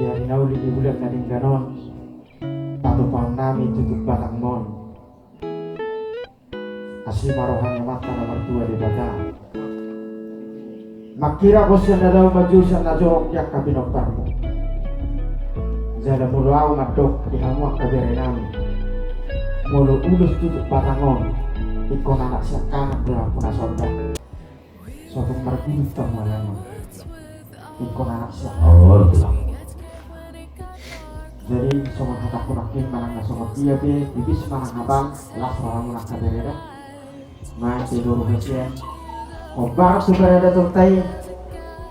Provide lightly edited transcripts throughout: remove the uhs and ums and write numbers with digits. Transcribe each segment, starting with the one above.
Ya rinauli di bulan nating ganon. Tato pang nami tutup batang mon. Asli marohan yang mata nomor 2 di batang. Makira ko siya na daw majusan na jok yak kabinoktarmo. Zada mulo ako madok di hamuak kabere namin. Mulo ulus tutup batangon. Ikon anak siya kanak dalam punasorda. Suatu martinis malam. Ikon anak siya. Oh, betul. Jadi sama kata kunakin manang sama dia be bibis manang abang las orang nak kabere. Main tidur kesian. Obar sudah ada tertai.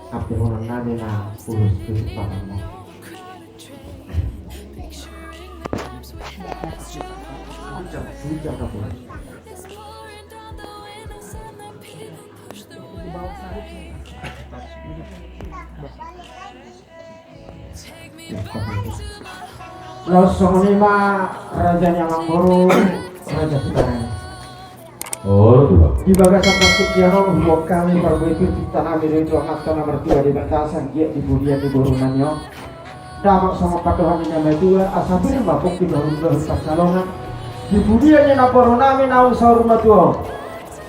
Api orang nade na ulus tutup batangon. Sujak apa? Losong lima rajanya Manggoro, raja sekarang. Oh, betul. Di bagasan masuk Kiaro, buat kami berbagi kita ambil itu anak nomor 2 di batasan dia di budian di burunannya. Dapat sama patuhan yang dua asapnya bapuk di baru salongan. Di budiannya na borunami na usah rumah tua.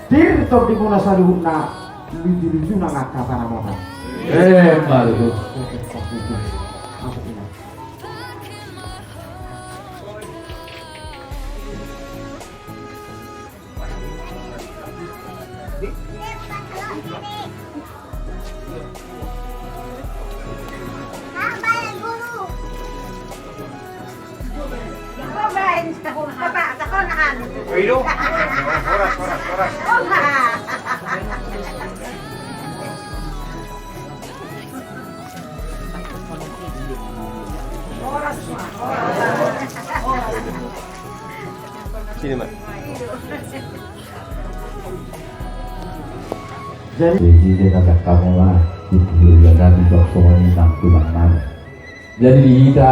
Dir tor di guna saluhna lucu-lucu na ngakata nama orang. Malu. Sini, Mak. Jadi dia kata kamu lah itu juga di dokter ini tulang mana. Jadi kita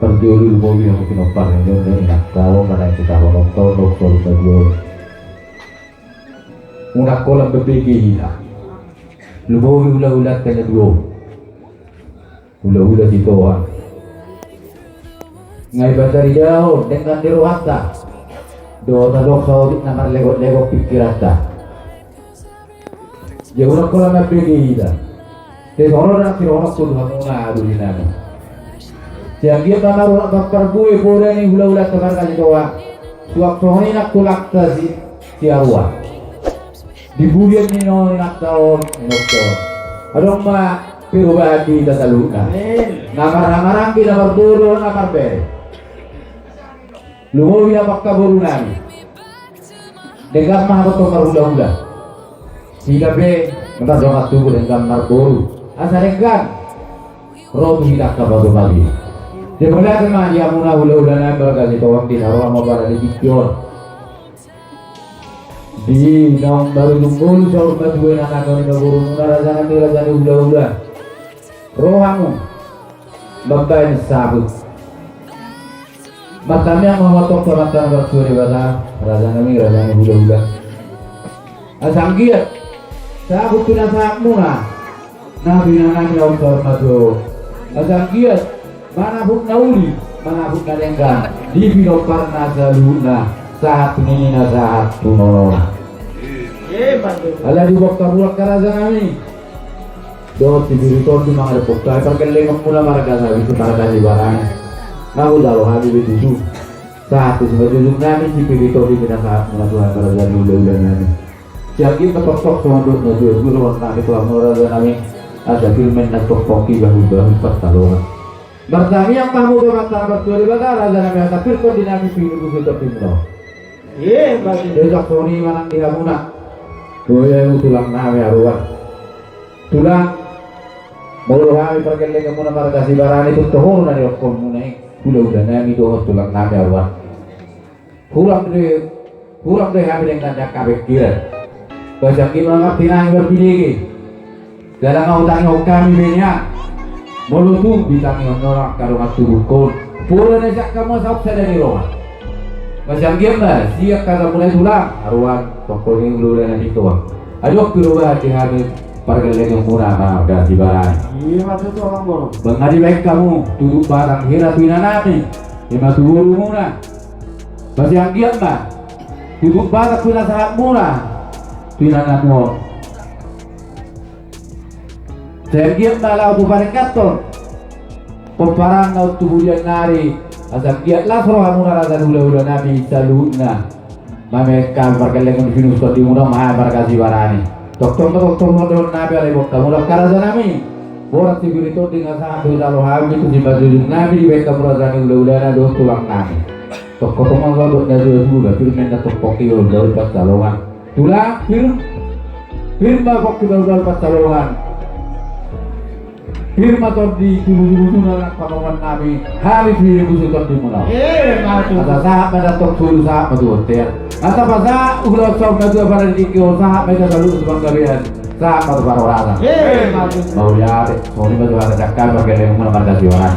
perjual mobil yang mungkin opar yang jauh ingat kalau mana kita dokter perjual. Unak kolam berbegi kita. Lubo ulah kena dua. Ulah di bawah. Ngai batari jauh dengan diruhata. Doa dok saudit namar legok pikirata. Jauh kolam berbegi kita. Orang nak pun hamuna adu dinami. Siang dia tanah orang bakar gue boleh ni ulah tebar kali doa. Suap sohani nak tulak tasi tiarua. Di bulan ni nak tahun doktor. Adong ma perubahan kita saluna. Namar kita berburu namar ber. Lumo dia bakar buru nami. Dengar mah betul berulah-ulah. Tidak be, kita jangan tunggu dengan marburu. Asarengan roh tidak kabado lagi. Daripada kemana dia mula ulah berkali tawang di haram mabara di pikion. Di dalam baru tumbul jauh berdua anak kau ni berburu mula raja ni ulah. Rohamu babai sabut. Matanya mengotok kematan berdua di bala raja ni ulah. Asanggiat sabut tu nasa muna. Nabi nana bilang hormatu. Asal giat mana pun nauli, mana pun kadengkan. Di bidang karena saluna saat ini saat tunolong. Ala di waktu buat karaja kami. Dot di bidang tu mangar pokta. Perkeling mula marga sabi itu marga di barang. Nahu dalu habi itu. Saat itu sebagai kami di bidang di bidang saat mula karaja dulu nami. Jadi ketok sama dot naju guru kami tuan karaja kami. Ada filmen dan tokoki bahu pertalungan. Bertami yang kamu berkata berdua raja nabi kata firqon dinami pilih buku tertimno. Bagi desa koni manang dihamuna. Doya tulang nabi aruan. Tulang mulu kami perkeling kemuna marga sibarani itu tohon dari okon munai. Udah nami doh tulang nabi aruan. Kurang deh kami dengan jakabek kira. Baca gimana tinang berpilih. Dalam utang kami banyak, mulutu bitang orang karungan turukun. Pura najak kamu sahab dari rumah. Macam gimana? Siap kata mulai tulang, aruan toko ini dulu dan itu. Aduh perubahan di hari pargaleng muna marga si barang. Iya maksud tuh orang boro. Bangadi baik kamu duduk barang hira tuina nami. Ima turu muna. Basi ang giat ba? Duduk barang tuina sahat muna. Tuina namo. Saya giat ba lau tu barang katon. Pemparang lau tu budian nari. Asal giat lah suruh muna rasa hula-hula nami saluna. Mame kan pargaleng finus ko di muna maha barga si barani. Doktor model nabi alai bokta mulak karaza nami borat tibirito dengan saat tu lalu habis tu dibaju nabi baik kamurazani udah do tulang nami tok kotongan lalu dari juga firman datuk poki dari pas calongan tulang firma poki dari pas calongan firma tu di dulu anak panongan nami hari ini bukan di mana Maksud. ada saat mendatuk sul saat betul hotel atau pada ulah sok nadu pada di kio saat mereka selalu sebang kalian saat pada para orang Maksud. mau ya sorry betul ada cakap bagaimana mana marga orang